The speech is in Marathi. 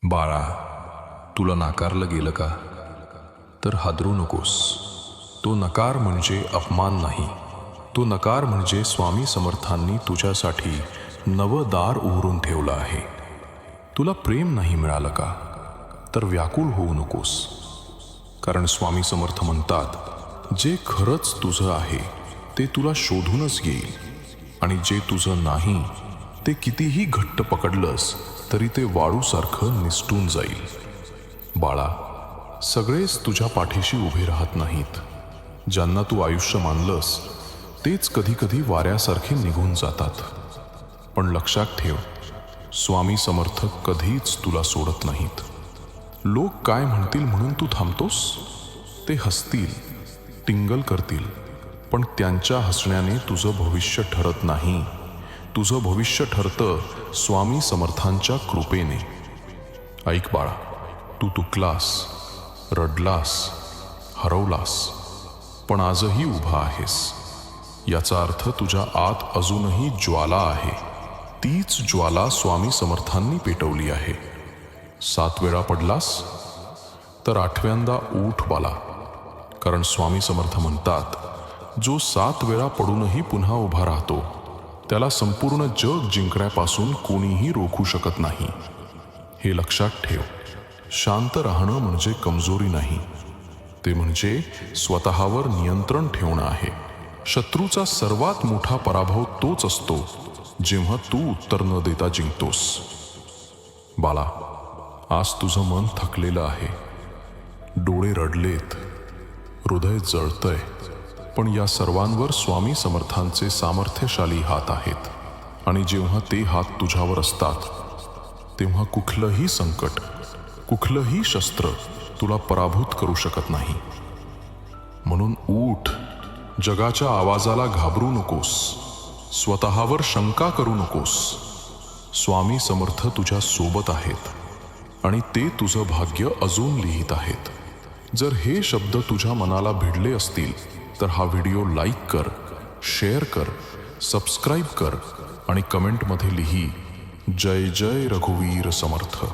बाळा, तुला नाकारलं गेलं का? तर हादरू नकोस. तो नकार म्हणजे अपमान नाही. तो नकार म्हणजे स्वामी समर्थांनी तुझ्यासाठी नवं दार उघडून ठेवलं आहे. तुला प्रेम नाही मिळालं का? तर व्याकुळ होऊ नकोस. कारण स्वामी समर्थ म्हणतात, जे खरंच तुझं आहे ते तुला शोधूनच येईल, आणि जे तुझं नाही ते कितीही घट्ट पकडलंस तरी ते वाळूसारखं निसटून जाईल. बाळा, सगळेच तुझ्या पाठीशी उभे राहत नाहीत. ज्यांना तू आयुष्य मानलंस तेच कधी कधी वाऱ्यासारखे निघून जातात. पण लक्षात ठेव, स्वामी समर्थ कधीच तुला सोडत नाहीत. लोक काय म्हणतील म्हणून तू थांबतोस? ते हसतील, टिंगल करतील, पण त्यांच्या हसण्याने तुझं भविष्य ठरत नाही. तुझं भविष्य ठरतं स्वामी समर्थांच्या कृपेने. ऐक बाळा, तू तुटलास, रडलास, हरवलास, पण आजही उभा आहेस. याचा अर्थ तुझ्या आत अजूनही ज्वाला आहे. तीच ज्वाला स्वामी समर्थांनी पेटवली आहे. 7 वेळा पडलास तर 8व्यांदा उठ बाळा. कारण स्वामी समर्थ म्हणतात, जो 7 वेळा पडूनही पुन्हा उभा राहतो त्याला संपूर्ण जग जिंकण्यापासून कोणीही रोखू शकत नाही. हे लक्षात ठेव. शांत राहणं म्हणजे कमजोरी नाही, ते म्हणजे स्वतःवर नियंत्रण ठेवणं आहे. शत्रूचा सर्वात मोठा पराभव तोच असतो जेव्हा तू उत्तर न देता जिंकतोस. बाळा, आज तुझं मन थकलेलं आहे, डोळे रडलेत, हृदय जळतंय, पण या सर्वांवर स्वामी समर्थांचे सामर्थ्यशाली हात आहेत. आणि जेव्हा ते हात तुझ्यावर असतात तेव्हा कुठलंही संकट, कुठलंही शस्त्र तुला पराभूत करू शकत नाही. म्हणून उठ. जगाच्या आवाजाला घाबरू नकोस. स्वतःवर शंका करू नकोस. स्वामी समर्थ तुझ्या सोबत आहेत आणि ते तुझं भाग्य अजून लिहित आहेत. जर हे शब्द तुझ्या मनाला भिडले असतील तर हा व्हिडिओ लाईक कर, शेअर कर, सबस्क्राईब कर आणि कमेंटमध्ये लिही, जय जय रघुवीर समर्थ.